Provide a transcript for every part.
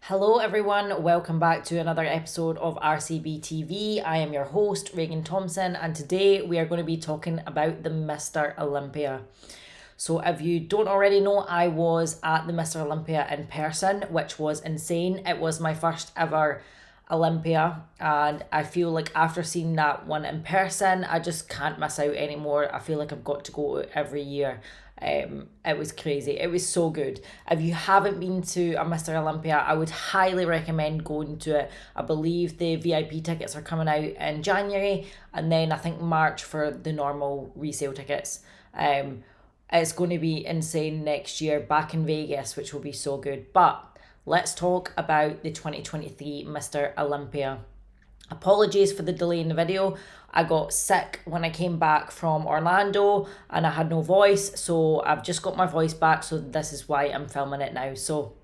Hello everyone, welcome back to another episode of RCB TV. I am your host, Raegan Thomson, and today we are going to be talking about the Mr. Olympia. So if you don't already know, I was at the Mr. Olympia in person, which was insane. It was my first ever Olympia, and I feel like after seeing that one in person, I just can't miss out anymore. I feel like I've got to go every year. It was crazy. It was so good. If you haven't been to a Mr. Olympia, I would highly recommend going to it. I believe the VIP tickets are coming out in January, and then I think March for the normal resale tickets. It's going to be insane next year back in Vegas, which will be so good. But let's talk about the 2023 Mr. Olympia. Apologies for the delay in the video. I got sick when I came back from Orlando and I had no voice, so I've just got my voice back, so this is why I'm filming it now. So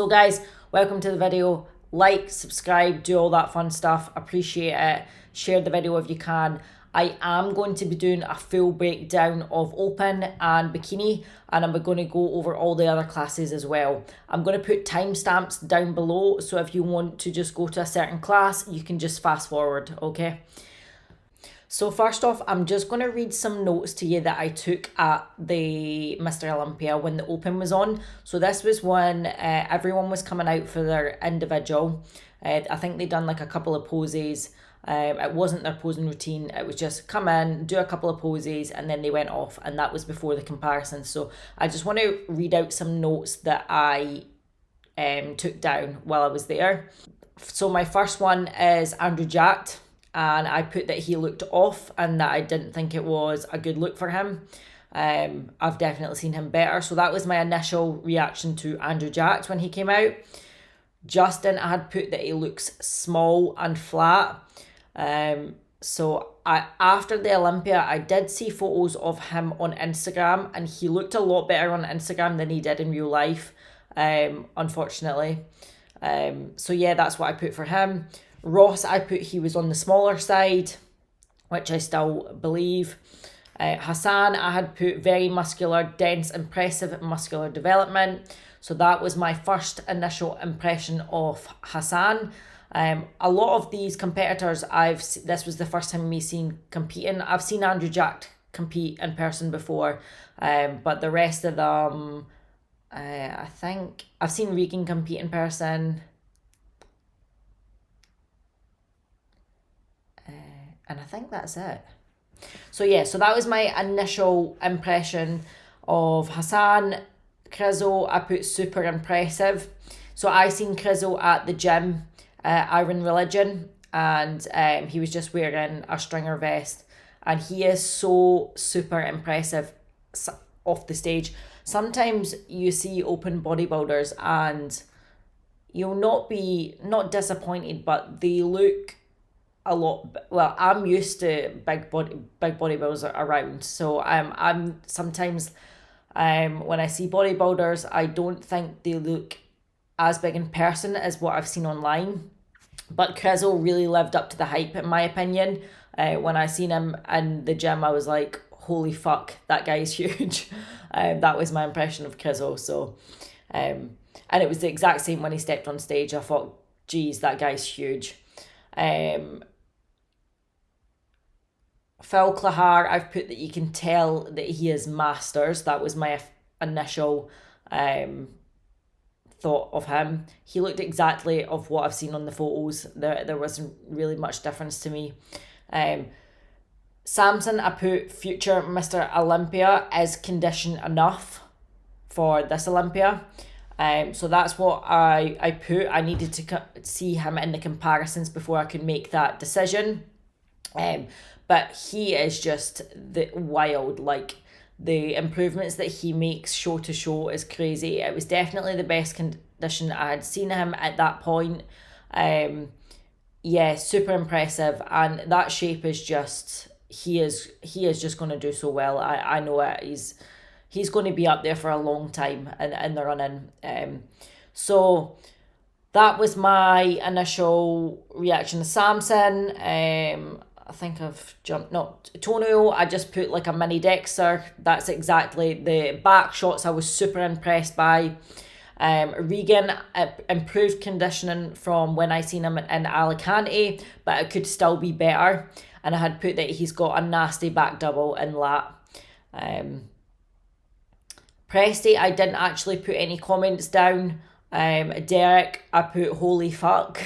guys, welcome to the video. Like, subscribe, do all that fun stuff. Appreciate it. Share the video if you can. I am going to be doing a full breakdown of Open and Bikini, and I'm going to go over all the other classes as well. I'm going to put timestamps down below, so if you want to just go to a certain class, you can just fast forward, okay? So first off, I'm just going to read some notes to you that I took at the Mr. Olympia when the Open was on. So this was when everyone was coming out for their individual. I think they done like a couple of poses. It wasn't their posing routine. It was just come in, do a couple of poses, and then they went off, and that was before the comparison. So I just want to read out some notes that I took down while I was there. So my first one is Andrew Jacked, and I put that he looked off and that I didn't think it was a good look for him. I've definitely seen him better. So that was my initial reaction to Andrew Jacked when he came out. Justin, I had put that he looks small and flat. So after the Olympia, I did see photos of him on Instagram, and he looked a lot better on Instagram than he did in real life, unfortunately. So yeah, that's what I put for him. Ross, I put he was on the smaller side, which I still believe. Hassan, I had put very muscular, dense, impressive muscular development. So that was my first initial impression of Hassan. A lot of these competitors, this was the first time me seeing competing. I've seen Andrew Jacked compete in person before, but the rest of them, I think I've seen Raegan compete in person. And I think that's it. So yeah, so that was my initial impression of Hassan. Crizzle, I put super impressive. So I seen Crizzle at the gym, Iron Religion, and he was just wearing a stringer vest, and he is so super impressive off the stage. Sometimes you see open bodybuilders and you'll not disappointed, but they look a lot. Well, I'm used to big bodybuilders around, so I'm sometimes when I see bodybuilders, I don't think they look as big in person as what I've seen online. But Crizzle really lived up to the hype, in my opinion. When I seen him in the gym, I was like, holy fuck, that guy is huge. That was my impression of Crizzle. So and it was the exact same when he stepped on stage. I thought, geez, that guy's huge. Phil Clahar, I've put that you can tell that he is masters. That was my initial thought of him. He looked exactly of what I've seen on the photos. There wasn't really much difference to me. Samson, I put future Mr. Olympia is conditioned enough for this Olympia. So that's what I put. I needed to see him in the comparisons before I could make that decision. But he is just wild. Like, the improvements that he makes show to show is crazy. It was definitely the best condition I had seen him at that point. Yeah, super impressive. And that shape is just, he is just going to do so well. I know it. He's going to be up there for a long time in the running. So that was my initial reaction to Samson. I think I've jumped, no, Tonio, I just put like a mini Dexter. That's exactly the back shots I was super impressed by. Raegan improved conditioning from when I seen him in Alicante, but it could still be better. And I had put that he's got a nasty back double in lat. Presty, I didn't actually put any comments down. Derek, I put holy fuck.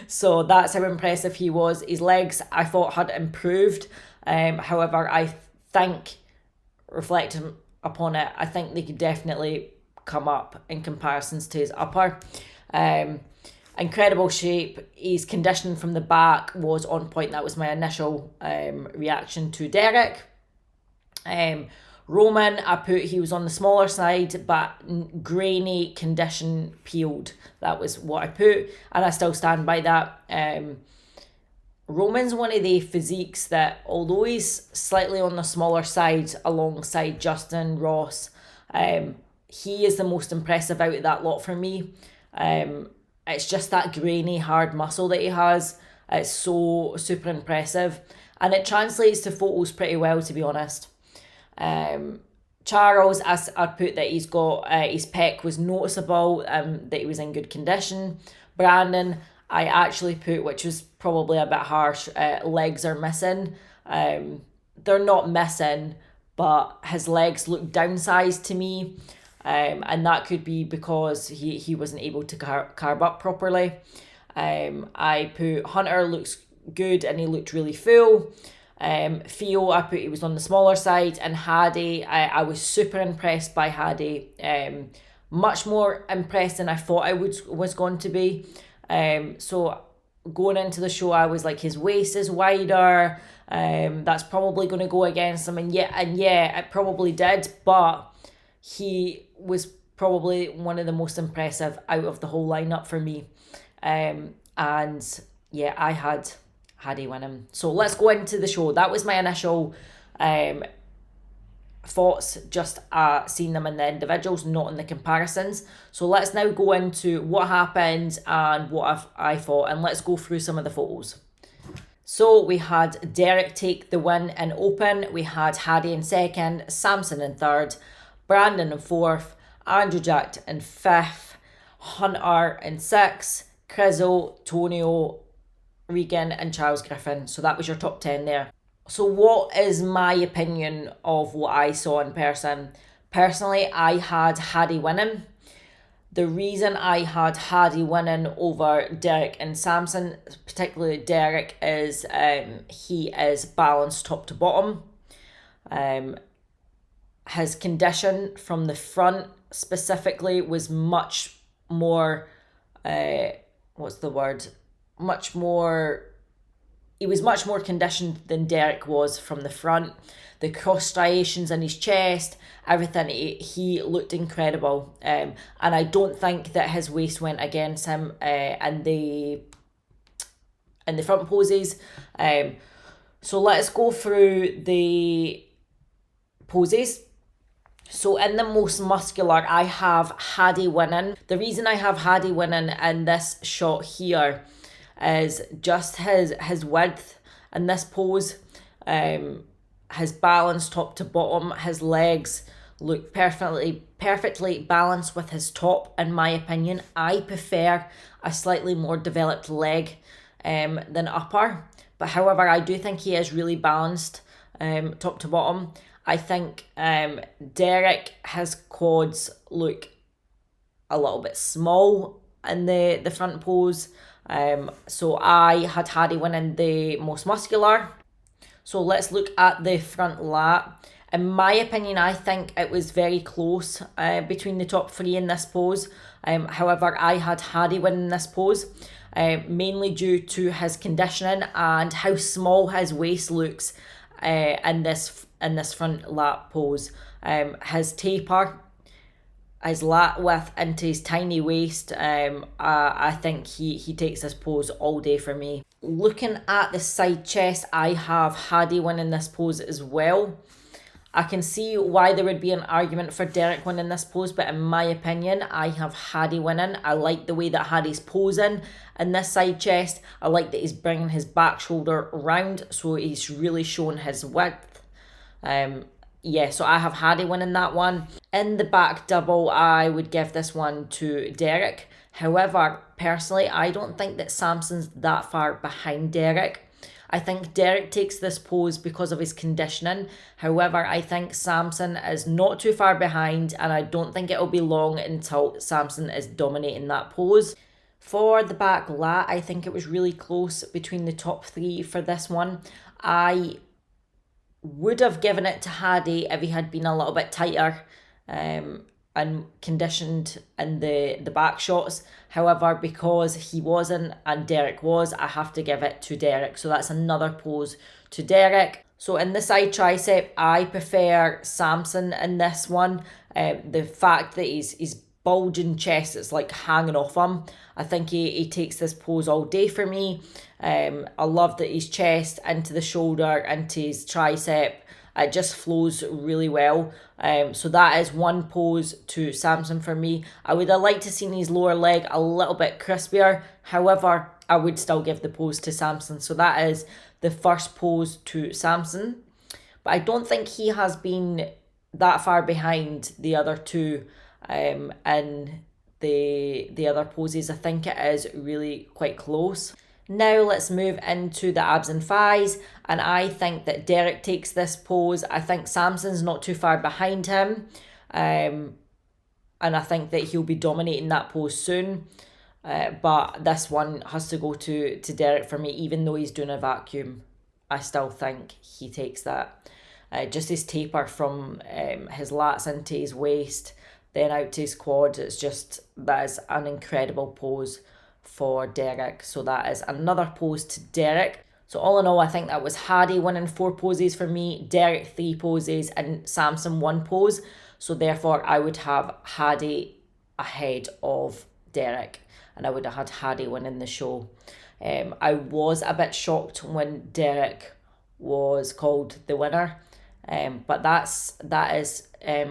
So that's how impressive he was. His legs, I thought, had improved. However, I think, reflecting upon it, I think they could definitely come up in comparisons to his upper. Incredible shape. His conditioning from the back was on point. That was my initial reaction to Derek. Roman, I put he was on the smaller side, but grainy, condition, peeled. That was what I put, and I still stand by that. Roman's one of the physiques that, although he's slightly on the smaller side alongside Justin Ross, he is the most impressive out of that lot for me. It's just that grainy, hard muscle that he has. It's so super impressive, and it translates to photos pretty well, to be honest. Charles, I put that he's got his pec was noticeable, that he was in good condition. Brandon, I actually put, which was probably a bit harsh, legs are missing. They're not missing, but his legs look downsized to me, and that could be because he wasn't able to carb up properly. I put Hunter looks good and he looked really full. Theo, I put he was on the smaller side, and Hadi, I was super impressed by Hadi. Much more impressed than I thought I was going to be. So going into the show, I was like, his waist is wider. That's probably going to go against him, and yeah, it probably did. But he was probably one of the most impressive out of the whole lineup for me. And yeah, I had Hadi win him. So let's go into the show. That was my initial thoughts, just seeing them in the individuals, not in the comparisons. So let's now go into what happened and what I thought, and let's go through some of the photos. So we had Derek take the win in open. We had Hadi in second, Samson in third, Brandon in fourth, Andrew Jack in fifth, Hunter in sixth, Crizzle, Tonio, Raegan and Charles Griffin. So that was your top 10 there. So what is my opinion of what I saw in person? Personally, I had Hadi winning. The reason I had Hadi winning over Derek and Samson, particularly Derek, is he is balanced top to bottom. His condition from the front specifically was much more, he was much more conditioned than Derek was from the front. The cross striations in his chest, everything, he looked incredible. And I don't think that his waist went against him in the front poses. So let's go through the poses. So in the most muscular, I have Hadi winning. The reason I have Hadi winning in this shot here is just his width in this pose, his balance top to bottom. His legs look perfectly balanced with his top, in my opinion. I prefer a slightly more developed leg than upper, but however, I do think he is really balanced top to bottom. I think Derek, his quads look a little bit small in the front pose. So I had Hadi winning the most muscular. So let's look at the front lat. In my opinion, I think it was very close between the top three in this pose. However, I had Hadi winning this pose, mainly due to his conditioning and how small his waist looks in this front lat pose. His taper, his lat width into his tiny waist, I think he takes this pose all day for me. Looking at the side chest, I have Hadi winning this pose as well. I can see why there would be an argument for Derek winning this pose, but in my opinion, I have Hadi winning. I like the way that Hadi's posing in this side chest. I like that he's bringing his back shoulder round, so he's really showing his width. yeah, so I have Hardy winning that one. In the back double, I would give this one to Derek. However, personally, I don't think that Samson's that far behind Derek. I think Derek takes this pose because of his conditioning. However, I think Samson is not too far behind, and I don't think it'll be long until Samson is dominating that pose. For the back lat, I think it was really close between the top three for this one. I would have given it to Hadi if he had been a little bit tighter and conditioned in the back shots. However, because he wasn't and Derek was, I have to give it to Derek. So that's another pose to Derek. So in the side tricep, I prefer Samson in this one. The fact that he's bulging chest, it's like hanging off him. I think he takes this pose all day for me. I love that his chest into the shoulder, into his tricep, it just flows really well. So that is one pose to Samson for me. I would have liked to see his lower leg a little bit crispier. However, I would still give the pose to Samson. So that is the first pose to Samson. But I don't think he has been that far behind the other two in the other poses. I think it is really quite close. Now let's move into the abs and thighs, and I think that Derek takes this pose. I think Samson's not too far behind him, and I think that he'll be dominating that pose soon. But this one has to go to Derek for me, even though he's doing a vacuum. I still think he takes that. Just his taper from his lats into his waist, then out to his quad. That is an incredible pose for Derek. So that is another pose to Derek. So all in all, I think that was Hadi winning 4 poses for me, Derek 3 poses, and Samson 1 pose. So therefore, I would have Hadi ahead of Derek, and I would have had Hadi winning the show. I was a bit shocked when Derek was called the winner, but that is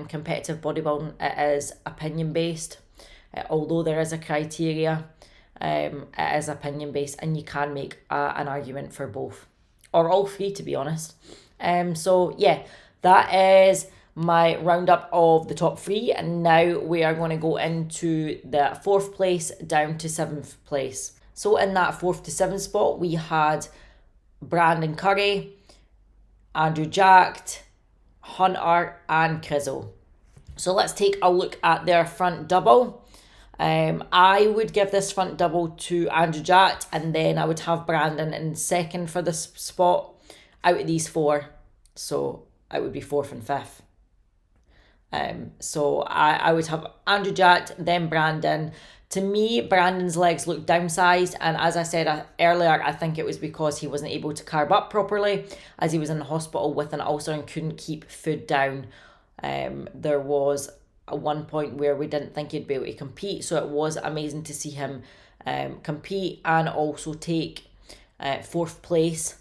competitive bodybuilding. It is opinion based, although there is a criteria. It is opinion based, and you can make an argument for both or all 3, to be honest. So yeah, that is my roundup of the top 3, and now we are going to go into the 4th place down to 7th place. So in that 4th to 7th spot, we had Brandon Curry, Andrew Jacked, Hunter, and Crizzle. So let's take a look at their front double. I would give this front double to Andrew Jacked, and then I would have Brandon in second for this spot out of these 4. So it would be 4th and 5th. So I would have Andrew Jacked, then Brandon. To me, Brandon's legs look downsized, and as I said earlier, I think it was because he wasn't able to carb up properly, as he was in the hospital with an ulcer and couldn't keep food down. There was at one point where we didn't think he'd be able to compete, so it was amazing to see him compete and also take 4th place,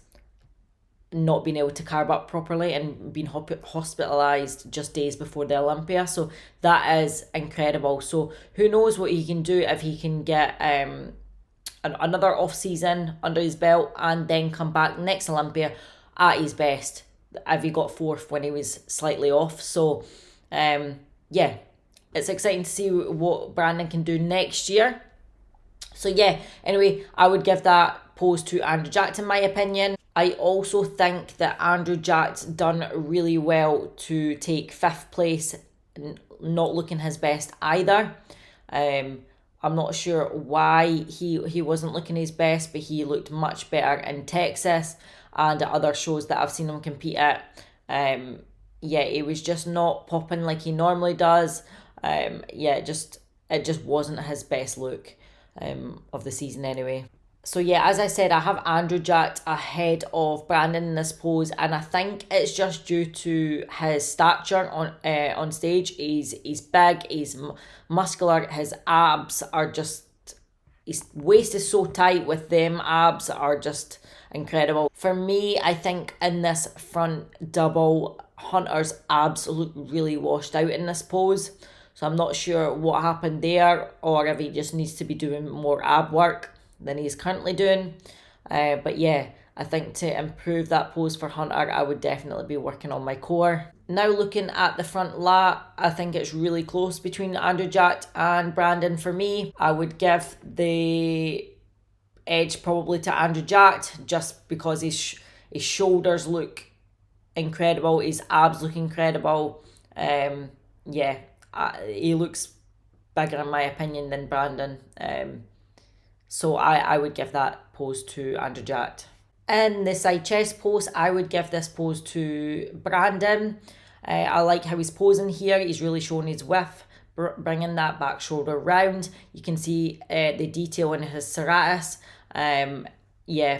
not being able to carb up properly and being hospitalised just days before the Olympia. So that is incredible. So who knows what he can do if he can get another off season under his belt and then come back next Olympia at his best, if he got 4th when he was slightly off. So yeah, it's exciting to see what Brandon can do next year. So yeah, anyway, I would give that pose to Andrew Jacked in my opinion. I also think that Andrew Jacked done really well to take 5th place, not looking his best either. I'm not sure why he wasn't looking his best, but he looked much better in Texas and at other shows that I've seen him compete at. Yeah, it was just not popping like he normally does. Yeah, it just wasn't his best look of the season anyway. So yeah, as I said, I have Andrew Jacked ahead of Brandon in this pose, and I think it's just due to his stature on stage. He's big, he's muscular, his abs are just, his waist is so tight with them abs are just incredible. For me, I think in this front double, Hunter's abs look really washed out in this pose. So I'm not sure what happened there, or if he just needs to be doing more ab work than he's currently doing. But yeah, I think to improve that pose for Hunter, I would definitely be working on my core. Now looking at the front lat, I think it's really close between Andrew Jack and Brandon for me. I would give the edge probably to Andrew Jack just because his shoulders look incredible, his abs look incredible. He looks bigger in my opinion than Brandon. So I would give that pose to Andrew Jack. In the side chest pose, I would give this pose to Brandon. I like how he's posing here. He's really showing his width, bringing that back shoulder round. You can see the detail in his serratus.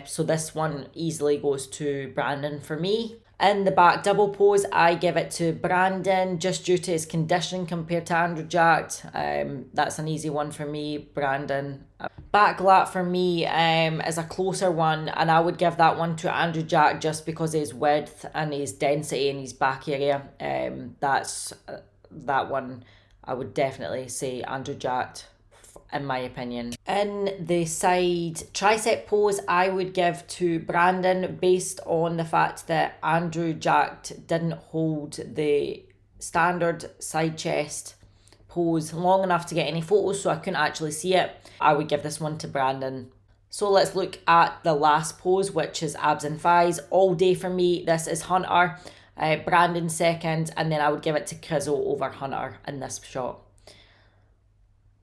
So this one easily goes to Brandon for me. In the back double pose, I give it to Brandon just due to his condition compared to Andrew Jack. That's an easy one for me, Brandon. Back lat for me is a closer one, and I would give that one to Andrew Jack just because of his width and his density in his back area. That's that one I would definitely say Andrew Jack, in my opinion. In the side tricep pose, I would give to Brandon based on the fact that Andrew Jack didn't hold the standard side chest pose long enough to get any photos, so I couldn't actually see it. I would give this one to Brandon. So let's look at the last pose, which is abs and thighs. All day for me, this is Hunter, Brandon second, and then I would give it to Crizzo over Hunter in this shot.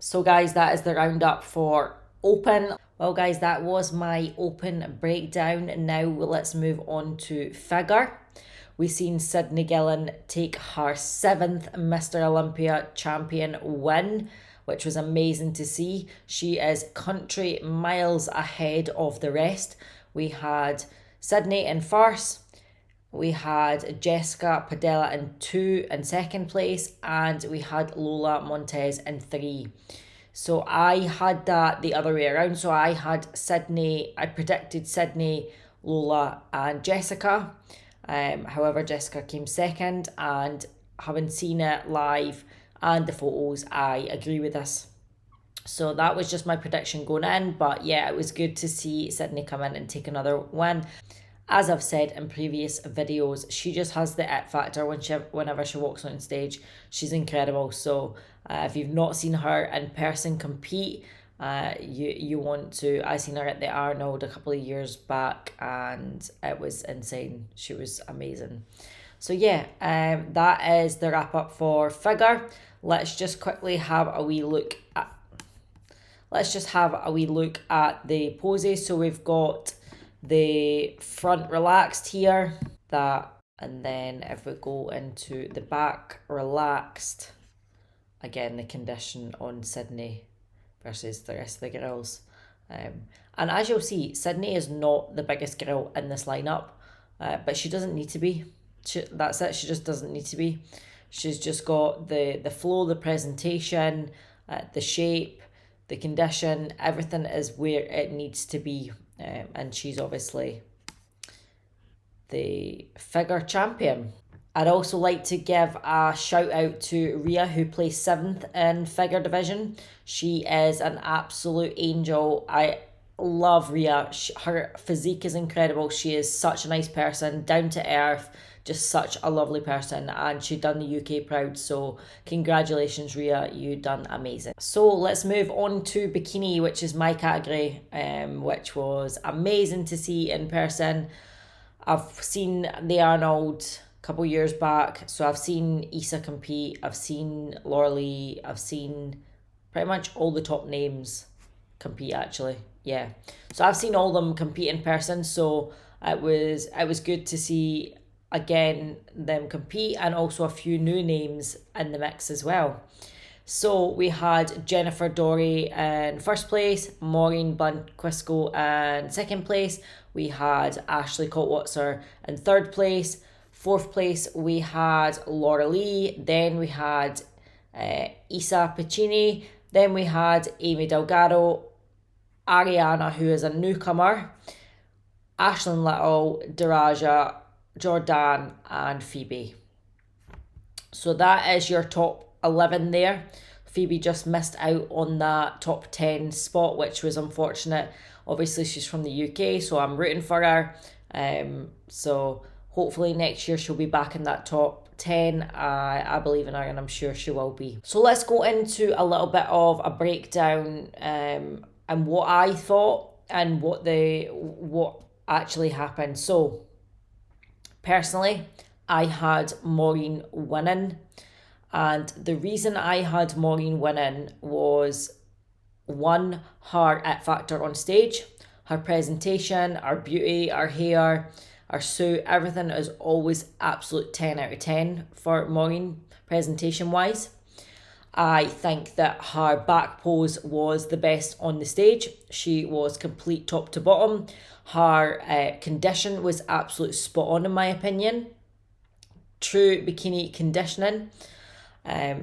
So guys, that is the roundup for open. Well guys, that was my open breakdown. Now let's move on to figure. We've seen Sydney Gillen take her 7th Mr. Olympia champion win, which was amazing to see. She is country miles ahead of the rest. We had Sydney in first. We had Jessica Padella in second place, and we had Lola Montez in 3. So I had that the other way around. So I had Sydney, I predicted Sydney, Lola and Jessica. However, Jessica came second, and having seen it live and the photos, I agree with this. So that was just my prediction going in, but yeah, it was good to see Sydney come in and take another win. As I've said in previous videos, she just has the it factor whenever she walks on stage. She's incredible. So if you've not seen her in person compete, you want to. I seen her at the Arnold a couple of years back, and it was insane. She was amazing. So yeah, that is the wrap up for figure. Let's just quickly have a wee look at. Let's just have a wee look at the poses. So we've got the front relaxed here, and then if we go into the back relaxed, again the condition on Sydney versus the rest of the girls. And as you'll see, Sydney is not the biggest girl in this lineup, but she doesn't need to be. That's it, she just doesn't need to be. She's just got the flow, the presentation, the shape, the condition, everything is where it needs to be. And she's obviously the figure champion. I'd also like to give a shout out to Rhea, who placed 7th in figure division. She is an absolute angel. I love Rhea. Her physique is incredible. She is such a nice person, down to earth, just such a lovely person, and she done the UK proud. So congratulations, Rhea, you done amazing. So let's move on to bikini, which is my category, which was amazing to see in person. I've seen the Arnold a couple years back, so I've seen Issa compete, I've seen Laura Lee, I've seen pretty much all the top names compete actually. Yeah, so I've seen all of them compete in person, so it was good to see again them compete, and also a few new names in the mix as well. So we had Jennifer Dory in first place, Maureen Blunt-Quisco in second place, we had Ashley Coltwatzer in third place, fourth place we had Laura Lee, then we had Isa Piccini, then we had Amy Delgado, Ariana, who is a newcomer, Ashlyn Little, Daraja, Jordan and Phoebe. So that is your top 11 there. Phoebe just missed out on that top 10 spot, which was unfortunate. Obviously, she's from the UK, so I'm rooting for her. So hopefully next year she'll be back in that top 10. I believe in her, and I'm sure she will be. So let's go into a little bit of a breakdown and what I thought and what actually happened. So personally, I had Maureen winning, and the reason I had Maureen winning was, one, her it factor on stage, her presentation, her beauty, her hair, her suit, everything is always absolute 10 out of 10 for Maureen presentation wise. I think that her back pose was the best on the stage. She was complete top to bottom. Her condition was absolute spot on in my opinion. True bikini conditioning.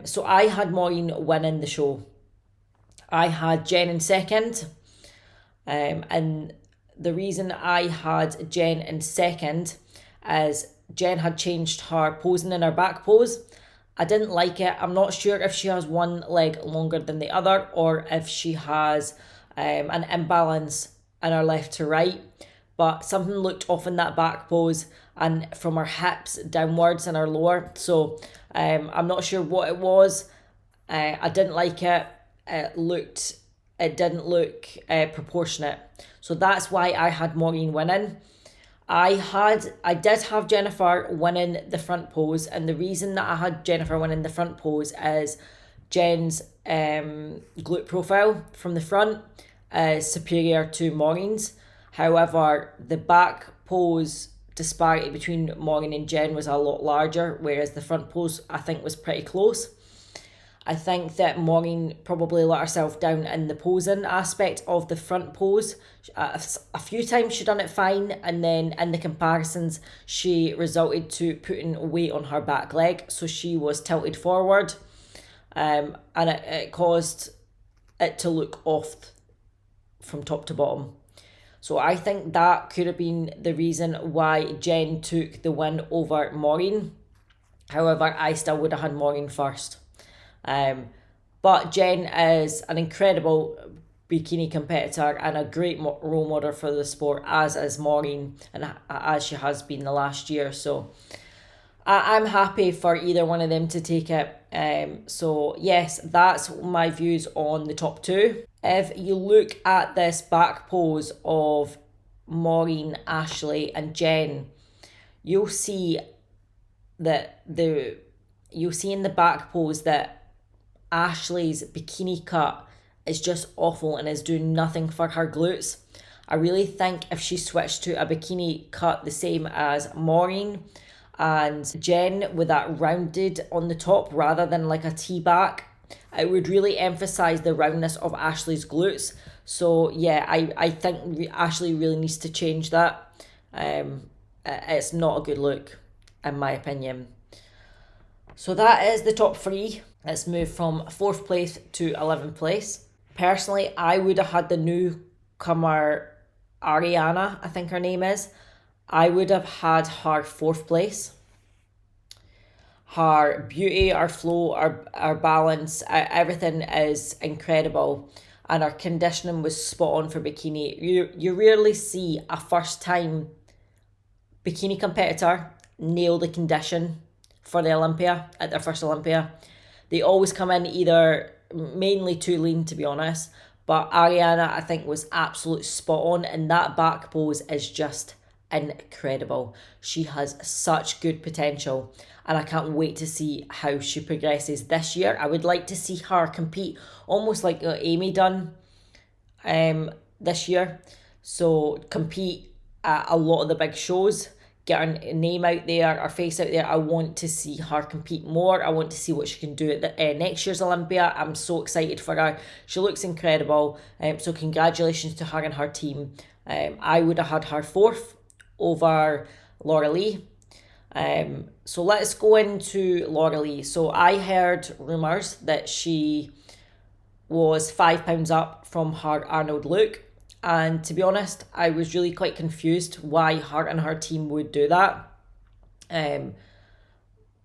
So I had Maureen winning the show. I had Jen in second. And the reason I had Jen in second is Jen had changed her posing in her back pose. I didn't like it. I'm not sure if she has one leg longer than the other or if she has an imbalance in her left to right. But something looked off in that back pose and from her hips downwards and her lower. So I'm not sure what it was. I didn't like it. It didn't look proportionate. So that's why I had Maureen winning. I did have Jennifer winning the front pose, and the reason that I had Jennifer winning the front pose is Jen's glute profile from the front is superior to Maureen's. However, the back pose disparity between Maureen and Jen was a lot larger, whereas the front pose I think was pretty close. I think that Maureen probably let herself down in the posing aspect of the front pose. A few times she done it fine, and then in the comparisons she resulted to putting weight on her back leg, so she was tilted forward, and it caused it to look off from top to bottom. So I think that could have been the reason why Jen took the win over Maureen. However, I still would have had Maureen first. But Jen is an incredible bikini competitor and a great role model for the sport, as is Maureen, and as she has been the last year. So I'm happy for either one of them to take it. So yes, that's my views on the top two. If you look at this back pose of Maureen, Ashley and Jen, you'll see that you'll see in the back pose that Ashley's bikini cut is just awful and is doing nothing for her glutes. I really think if she switched to a bikini cut the same as Maureen and Jen with that rounded on the top rather than like a T-back, it would really emphasize the roundness of Ashley's glutes. So yeah, I think Ashley really needs to change that. It's not a good look in my opinion. So that is the top three. Let's move from 4th place to 11th place. Personally, I would have had the newcomer Ariana, I think her name is. I would have had her 4th place. Her beauty, her flow, her balance, everything is incredible. And her conditioning was spot on for bikini. You rarely see a first time bikini competitor nail the condition for the Olympia, at their first Olympia. They always come in either mainly too lean, to be honest. But Ariana, I think, was absolute spot on, and that back pose is just incredible. She has such good potential, and I can't wait to see how she progresses this year. I would like to see her compete almost like Amy done this year. So compete at a lot of the big shows, get her name out there, her face out there. I want to see her compete more. I want to see what she can do at the next year's Olympia. I'm so excited for her. She looks incredible. So congratulations to her and her team. I would have had her 4th over Laura Lee. So let's go into Laura Lee. So I heard rumours that she was 5 pounds up from her Arnold look. And to be honest, I was really quite confused why her and her team would do that.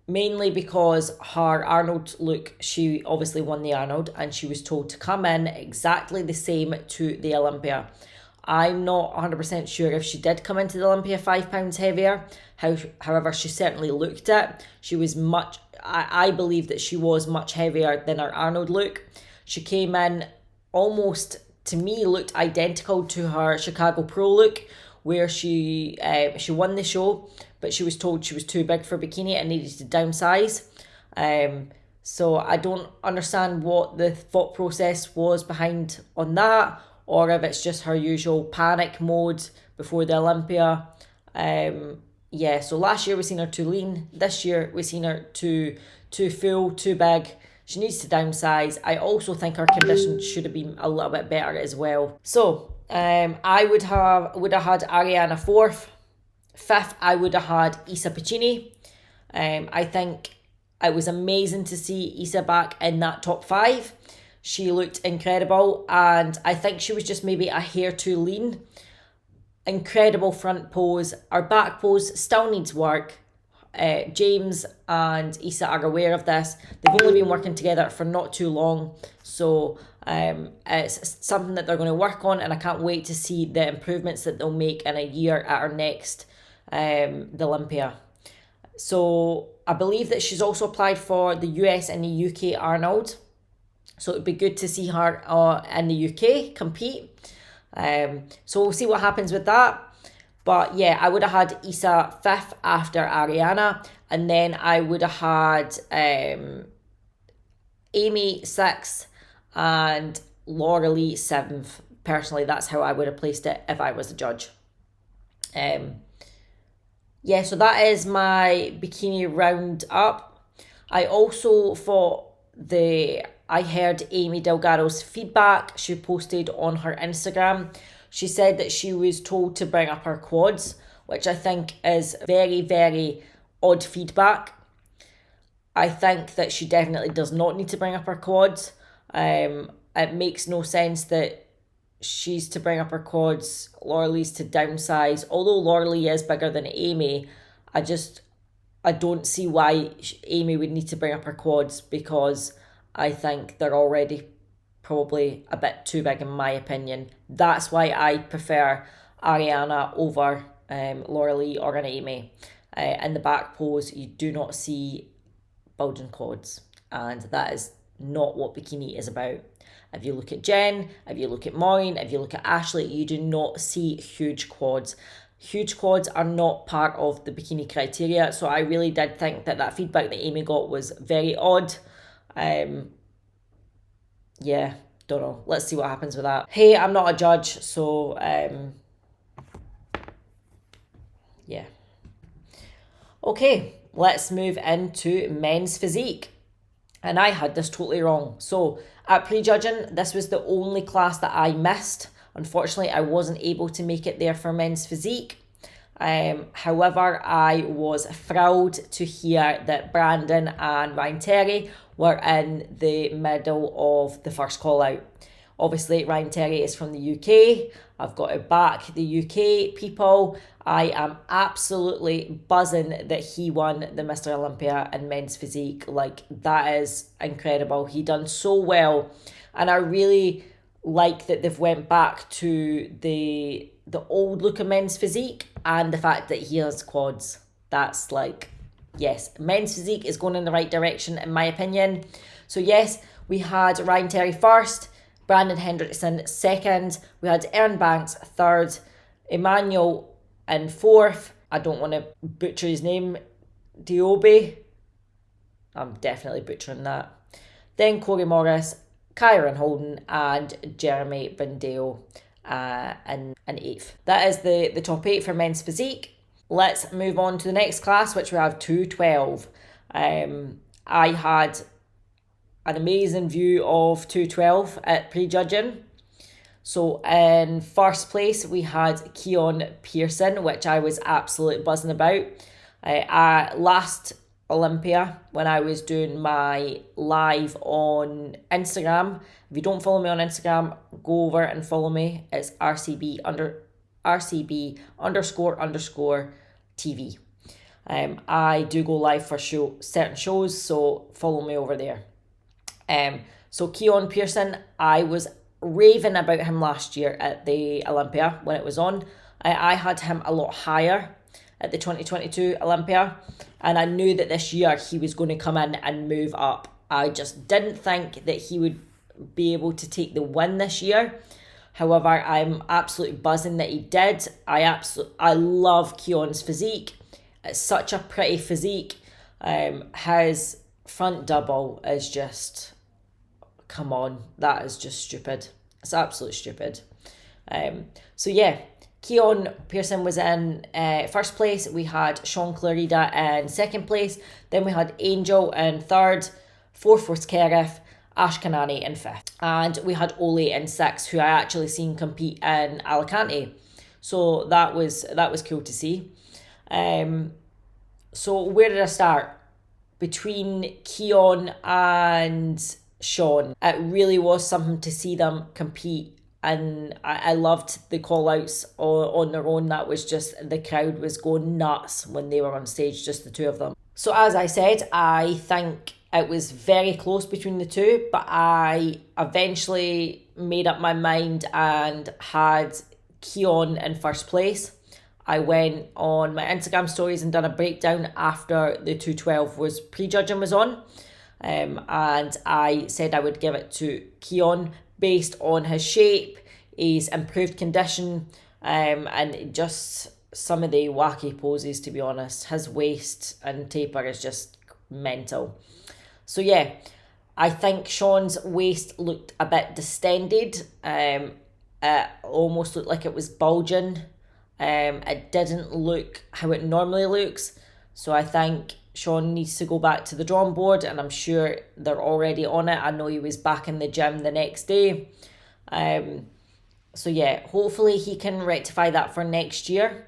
Mainly because her Arnold look, she obviously won the Arnold and she was told to come in exactly the same to the Olympia. I'm not 100% sure if she did come into the Olympia 5 pounds heavier. However, she certainly looked it. She was I believe that she was much heavier than her Arnold look. She came in almost, to me, looked identical to her Chicago Pro look, where she won the show, but she was told she was too big for bikini and needed to downsize. So I don't understand what the thought process was behind on that, or if it's just her usual panic mode before the Olympia. So last year we seen her too lean. This year we seen her too full, too big. She needs to downsize. I also think her condition should have been a little bit better as well. So I would have had Ariana 4th. 5th, I would have had Isa Piccini. I think it was amazing to see Isa back in that top 5. She looked incredible, and I think she was just maybe a hair too lean. Incredible front pose. Our back pose still needs work. James and Isa are aware of this. They've only been working together for not too long, so it's something that they're going to work on, and I can't wait to see the improvements that they'll make in a year at our next the Olympia. So I believe that she's also applied for the US and the UK Arnold, so it'd be good to see her in the UK compete. So we'll see what happens with that. But yeah, I would have had Isa 5th after Ariana, and then I would have had Amy 6th and Laura Lee 7th. Personally, that's how I would have placed it if I was a judge. So that is my bikini roundup. I also I heard Amy Delgado's feedback she posted on her Instagram. She said that she was told to bring up her quads, which I think is very, very odd feedback. I think that she definitely does not need to bring up her quads. It makes no sense that she's to bring up her quads, Laura Lee's to downsize. Although Laura Lee is bigger than Amy, I don't see why Amy would need to bring up her quads, because I think they're already probably a bit too big in my opinion. That's why I prefer Ariana over Laura Lee or an Amy. In the back pose, you do not see bulging quads, and that is not what bikini is about. If you look at Jen, if you look at Maureen, if you look at Ashley, you do not see huge quads. Huge quads are not part of the bikini criteria, so I really did think that feedback that Amy got was very odd. Don't know. Let's see what happens with that. Hey, I'm not a judge, so Okay, let's move into men's physique. And I had this totally wrong. So at prejudging, this was the only class that I missed. Unfortunately, I wasn't able to make it there for men's physique. However, I was thrilled to hear that Brandon and Ryan Terry were in the middle of the first call out. Obviously, Ryan Terry is from the UK. I've got to back the UK people. I am absolutely buzzing that he won the Mr. Olympia in men's physique. Like, that is incredible. He done so well. And I really like that they've went back to the old look of men's physique, and the fact that he has quads. That's like, yes, men's physique is going in the right direction in my opinion. So yes, we had Ryan Terry first, Brandon Hendrickson second, we had Aaron Banks third, Emmanuel in fourth. I don't want to butcher his name, Diobe. I'm definitely butchering that. Then Corey Morris, Kyron Holden, and Jeremy Bindale in 8th. That is the top 8 for men's physique. Let's move on to the next class, which we have 212. I had an amazing view of 212 at prejudging. So in first place, we had Keon Pearson, which I was absolutely buzzing about. Last Olympia, when I was doing my live on Instagram. If you don't follow me on Instagram, go over and follow me. It's RCB __ TV. I do go live for certain shows, so follow me over there. So Keon Pearson, I was raving about him last year at the Olympia when it was on. I had him a lot higher at the 2022 Olympia, and I knew that this year he was going to come in and move up. I just didn't think that he would be able to take the win this year. However, I'm absolutely buzzing that he did. I love Keon's physique. It's such a pretty physique. His front double is just, come on, that is just stupid. It's absolutely stupid. So yeah, Keon Pearson was in first place. We had Sean Clarida in second place. Then we had Angel in third. Fourth was Kerif. Ash Kanani in fifth. And we had Ole in sixth, who I actually seen compete in Alicante. So that was cool to see. So where did I start? Between Keon and Sean, it really was something to see them compete, and I loved the call outs on their own. That was just, the crowd was going nuts when they were on stage, just the two of them. So as I said, I think it was very close between the two, but I eventually made up my mind and had Keon in first place. I went on my Instagram stories and done a breakdown after the 212 was prejudging was on. And I said I would give it to Keon based on his shape, his improved condition, and just some of the wacky poses, to be honest. His waist and taper is just mental. So yeah, I think Sean's waist looked a bit distended. It almost looked like it was bulging. It didn't look how it normally looks. So I think Sean needs to go back to the drawing board, and I'm sure they're already on it. I know he was back in the gym the next day. So yeah, hopefully he can rectify that for next year.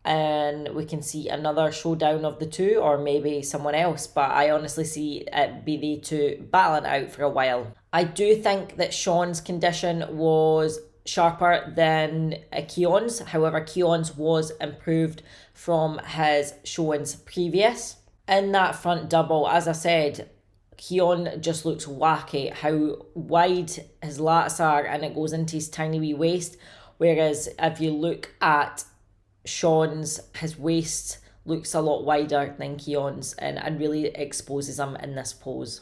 And we can see another showdown of the two, or maybe someone else. But I honestly see it be the two battling out for a while. I do think that Sean's condition was sharper than Keon's. However, Keon's was improved from his showings previous. In that front double, as I said, Keon just looks wacky, how wide his lats are, and it goes into his tiny wee waist. Whereas if you look at Sean's, his waist looks a lot wider than Keon's, and really exposes him in this pose.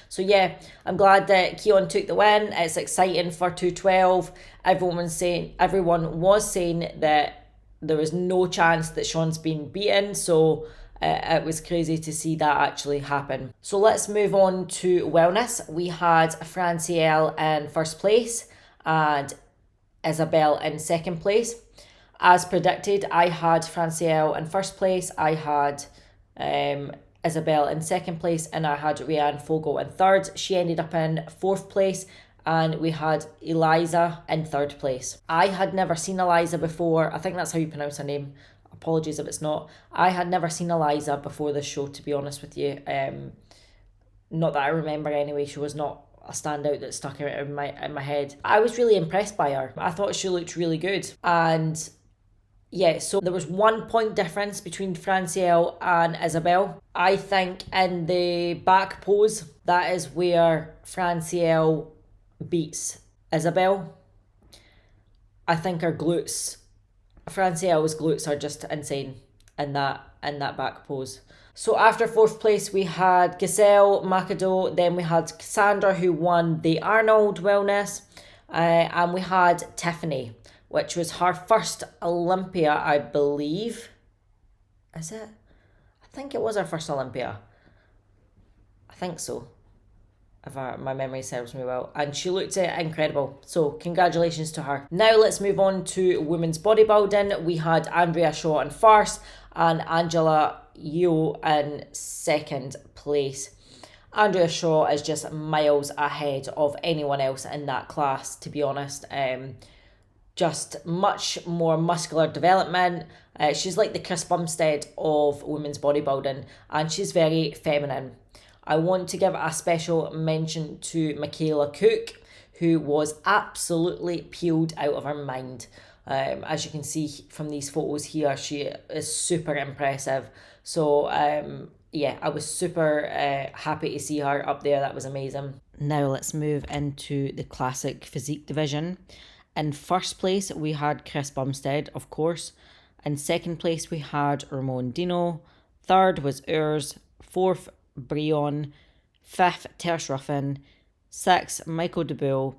So yeah, I'm glad that Keon took the win. It's exciting for 212. Everyone was saying that there was no chance that Sean's been beaten. So it was crazy to see that actually happen. So let's move on to wellness. We had Francielle in first place and Isabel in second place. As predicted, I had Francielle in first place. I had Isabel in second place, and I had Raegan Thomson in third. She ended up in fourth place, and we had Eliza in third place. I had never seen Eliza before. I think that's how you pronounce her name. Apologies if it's not. I had never seen Eliza before this show, to be honest with you. Not that I remember anyway. She was not a standout that stuck out in my head. I was really impressed by her. I thought she looked really good. And yeah, so there was 1 point difference between Francielle and Isabel. I think in the back pose, that is where Francielle beats Isabel. I think her glutes, Francielle's glutes are just insane in that back pose. So after fourth place, we had Giselle Macado, then we had Cassandra, who won the Arnold Wellness, and we had Tiffany, which was her first Olympia, I believe. Is it? I think it was her first Olympia. I think so, if my memory serves me well. And she looked incredible. So congratulations to her. Now let's move on to women's bodybuilding. We had Andrea Shaw in first and Angela Yeo in second place. Andrea Shaw is just miles ahead of anyone else in that class, to be honest. Just much more muscular development. She's like the Chris Bumstead of women's bodybuilding, and she's very feminine. I want to give a special mention to Michaela Cook, who was absolutely peeled out of her mind. As you can see from these photos here, she is super impressive. So yeah, I was super happy to see her up there. That was amazing. Now let's move into the classic physique division. In first place, we had Chris Bumstead, of course. In second place, we had Ramon Dino. Third was Urs. Fourth, Brion. Fifth, Terce Ruffin. Sixth, Michael DeBull.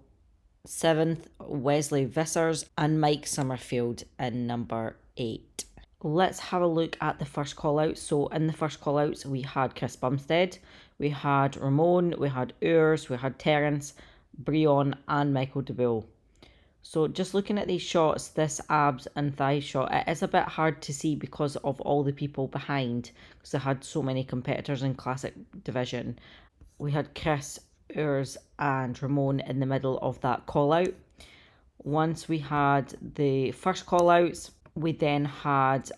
Seventh, Wesley Vissers. And Mike Summerfield in number 8. Let's have a look at the first call-out. So in the first call-outs, we had Chris Bumstead, we had Ramon, we had Urs, we had Terence, Brion, and Michael DeBull. So just looking at these shots, this abs and thigh shot, it is a bit hard to see because of all the people behind, because they had so many competitors in classic division. We had Chris, Urs, and Ramon in the middle of that call-out. Once we had the first call-outs, we then had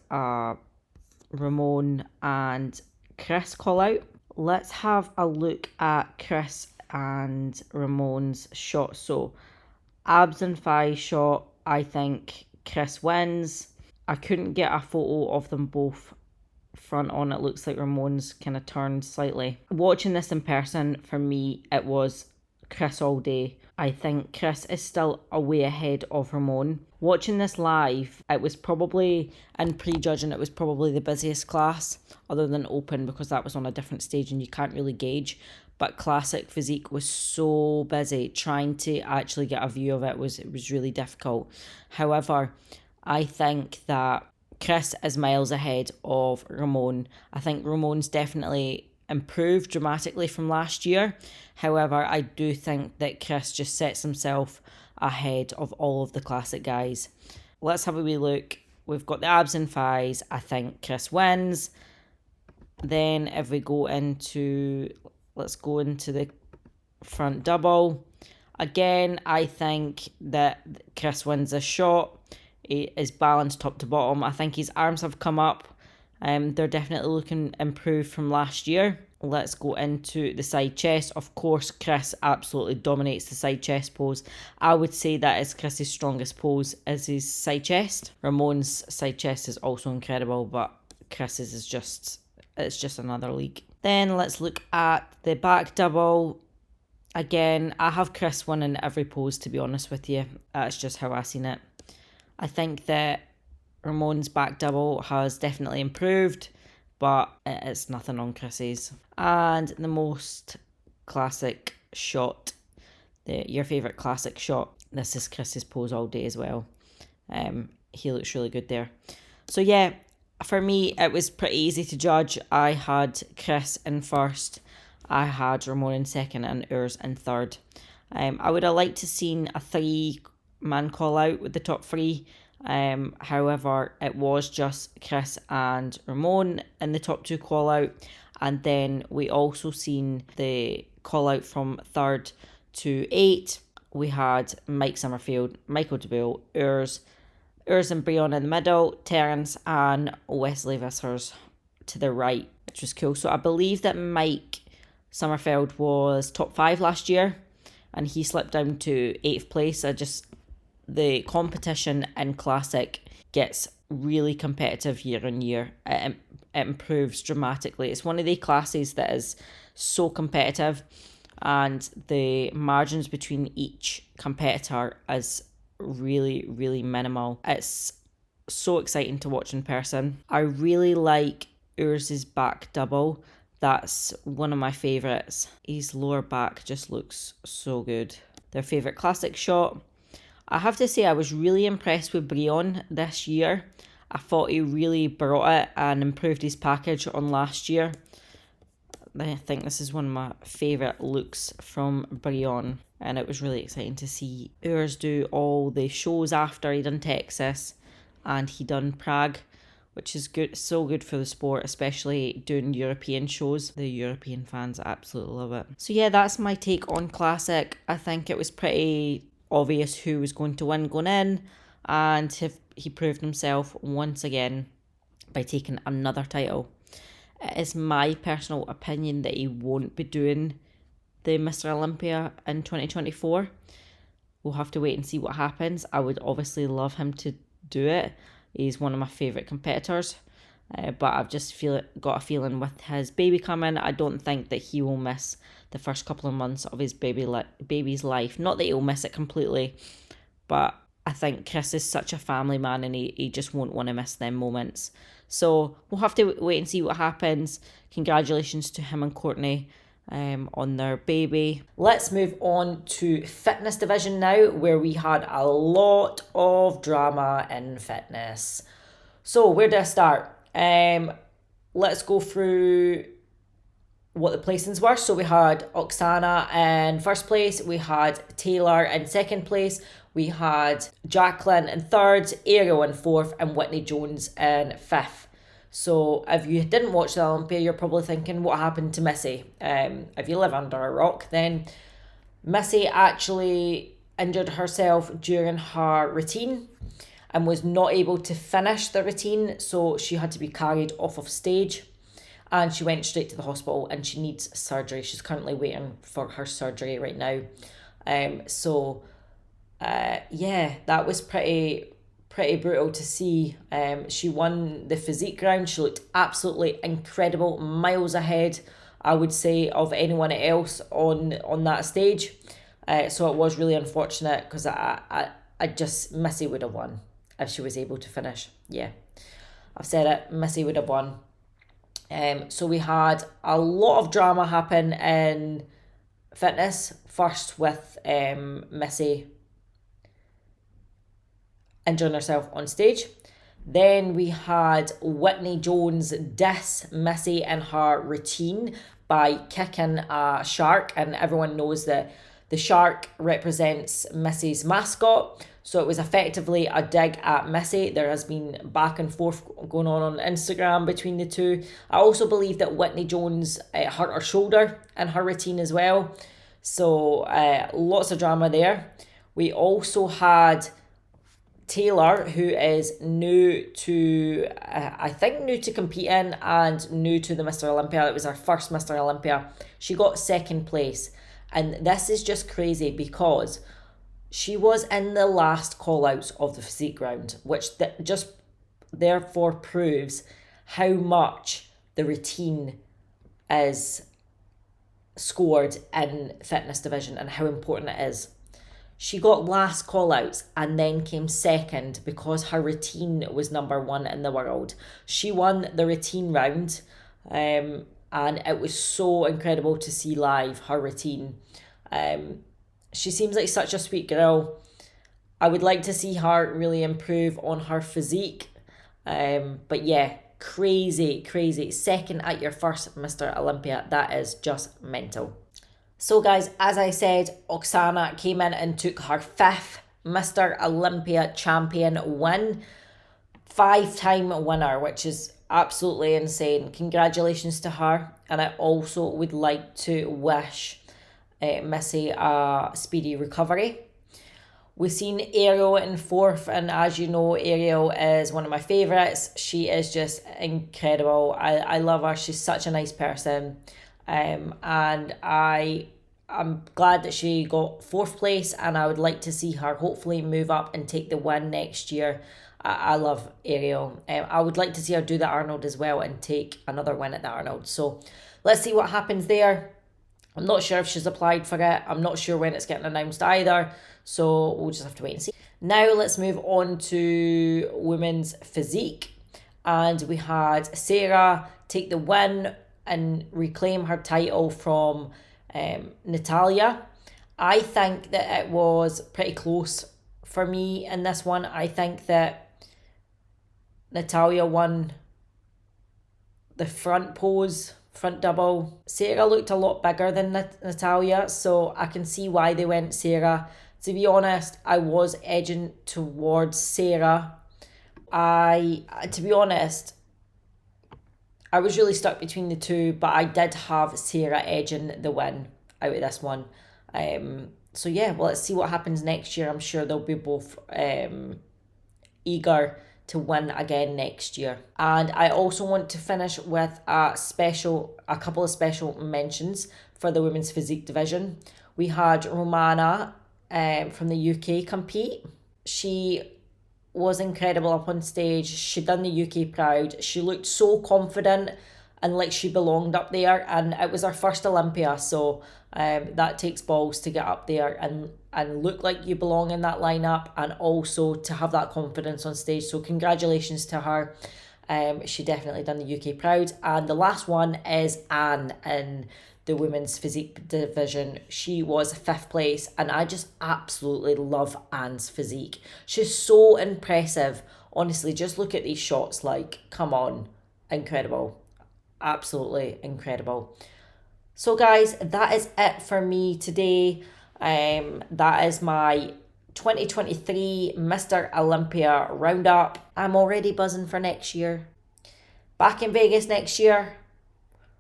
Ramon and Chris call out. Let's have a look at Chris and Ramon's shot. So, abs and thigh shot, I think Chris wins. I couldn't get a photo of them both front on. It looks like Ramon's kind of turned slightly. Watching this in person, for me, it was Chris all day. I think Chris is still a way ahead of Ramon. Watching this live, it was probably, and prejudging, it was probably the busiest class, other than open, because that was on a different stage and you can't really gauge. But classic physique was so busy. Trying to actually get a view of it was really difficult. However, I think that Chris is miles ahead of Ramon. I think Ramon's definitely improved dramatically from last year. However, I do think that Chris just sets himself ahead of all of the classic guys. Let's have a wee look. We've got the abs and thighs. I think Chris wins. Then if we go into, let's go into the front double. Again, I think that Chris wins this shot. He is balanced top to bottom. I think his arms have come up. They're definitely looking improved from last year. Let's go into the side chest. Of course, Chris absolutely dominates the side chest pose. I would say that is Chris's strongest pose, is his side chest. Ramon's side chest is also incredible, but Chris's is just, it's just another league. Then let's look at the back double. Again, I have Chris winning every pose, to be honest with you. That's just how I seen it. I think that Ramon's back double has definitely improved, but it's nothing on Chris's. And the most classic shot, your favourite classic shot, this is Chris's pose all day as well. He looks really good there. So yeah, for me, it was pretty easy to judge. I had Chris in first, I had Ramon in second, and Urs in third. I would have liked to seen a 3-man call out with the top 3. However, it was just Chris and Ramon in the top 2 call out, and then we also seen the call out from 3rd to 8. We had Mike Summerfield, Michael DeBull, Urs and Brion in the middle, Terence and Wesley Vissers to the right, which was cool. So I believe that Mike Summerfield was top 5 last year, and he slipped down to 8th place. The competition in Classic gets really competitive year on year. It improves dramatically. It's one of the classes that is so competitive, and the margins between each competitor is really, really minimal. It's so exciting to watch in person. I really like Urs's back double. That's one of my favourites. His lower back just looks so good. Their favourite classic shot. I have to say I was really impressed with Brion this year. I thought he really brought it and improved his package on last year. I think this is one of my favourite looks from Brion, and it was really exciting to see Urs do all the shows after. He done Texas and he done Prague, which is good, so good for the sport, especially doing European shows. The European fans absolutely love it. So yeah, that's my take on Classic. I think it was pretty obvious who was going to win going in, and he proved himself once again by taking another title. It is my personal opinion that he won't be doing the Mr. Olympia in 2024. We'll have to wait and see what happens. I would obviously love him to do it. He's one of my favourite competitors. But I've just got a feeling with his baby coming, I don't think that he will miss the first couple of months of his baby's life. Not that he'll miss it completely, but I think Chris is such a family man, and he just won't want to miss them moments. So we'll have to wait and see what happens. Congratulations to him and Courtney on their baby. Let's move on to fitness division now, where we had a lot of drama in fitness. So where do I start? Let's go through what the placings were. So we had Oksana in first place, we had Taylor in second place, we had Jacqueline in third, Ariel in fourth, and Whitney Jones in fifth. So if you didn't watch the Olympia, you're probably thinking, what happened to Missy? If you live under a rock, then Missy actually injured herself during her routine and was not able to finish the routine, so she had to be carried off of stage, and she went straight to the hospital and she needs surgery. She's currently waiting for her surgery right now. That was pretty brutal to see. She won the physique round. She looked absolutely incredible, miles ahead, I would say, of anyone else on that stage. So it was really unfortunate, because I just, Missy would have won if she was able to finish. Yeah, I've said it, Missy would have won. So we had a lot of drama happen in fitness. First with Missy injuring herself on stage. Then we had Whitney Jones diss Missy in her routine by kicking a shark, and everyone knows that the shark represents Missy's mascot. So it was effectively a dig at Missy. There has been back and forth going on Instagram between the two. I also believe that Whitney Jones hurt her shoulder in her routine as well. So lots of drama there. We also had Taylor, who is new to competing and new to the Mr. Olympia. It was her first Mr. Olympia. She got second place. And this is just crazy, because she was in the last call-outs of the physique round, which just therefore proves how much the routine is scored in fitness division and how important it is. She got last call-outs and then came second because her routine was number one in the world. She won the routine round, and it was so incredible to see live her routine. She seems like such a sweet girl. I would like to see her really improve on her physique. But yeah, crazy. Second at your first Mr. Olympia. That is just mental. So guys, as I said, Oksana came in and took her fifth Mr. Olympia champion win. 5-time winner, which is absolutely insane. Congratulations to her. And I also would like to wish Missy a speedy recovery. We've seen Ariel in fourth, and as you know, Ariel is one of my favourites. She is just incredible. I love her. She's such a nice person. And I'm glad that she got fourth place, and I would like to see her hopefully move up and take the win next year. I love Ariel. I would like to see her do the Arnold as well and take another win at the Arnold. So let's see what happens there. I'm not sure if she's applied for it. I'm not sure when it's getting announced either. So we'll just have to wait and see. Now let's move on to women's physique. And we had Sarah take the win and reclaim her title from Natalia. I think that it was pretty close for me in this one. I think that Natalia won the front double. Sarah looked a lot bigger than Natalia, so I can see why they went Sarah. To be honest, I was edging towards Sarah. To be honest, I was really stuck between the two, but I did have Sarah edging the win out of this one. So yeah, well, let's see what happens next year. I'm sure they'll be both eager to win again next year. And I also want to finish with a couple of special mentions for the women's physique division. We had Romana from the UK compete. She was incredible up on stage. She done the UK proud. She looked so confident and like she belonged up there, and it was her first Olympia, so that takes balls to get up there and look like you belong in that lineup, and also to have that confidence on stage. So congratulations to her. She definitely done the UK proud. And the last one is Anne in the women's physique division. She was 5th place, and I just absolutely love Anne's physique. She's so impressive. Honestly, just look at these shots, like, come on, incredible. Absolutely incredible. So guys, that is it for me today. That is my 2023 Mr. Olympia roundup. I'm already buzzing for next year. Back in Vegas next year,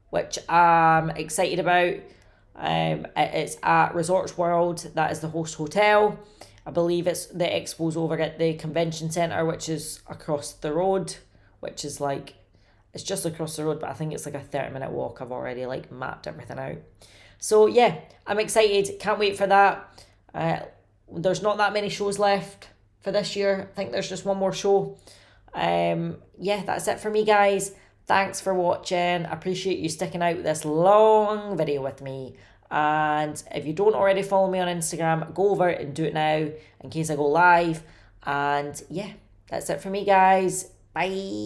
which I'm excited about. It's at Resorts World. That is the host hotel. I believe it's the expo's over at the convention centre, which is across the road, which is like, it's just across the road, but I think it's like a 30-minute walk. I've already like mapped everything out. So yeah, I'm excited. Can't wait for that. There's not that many shows left for this year. I think there's just one more show. Yeah, that's it for me, guys. Thanks for watching. I appreciate you sticking out this long video with me. And if you don't already follow me on Instagram, go over and do it now in case I go live. And yeah, that's it for me, guys. Bye.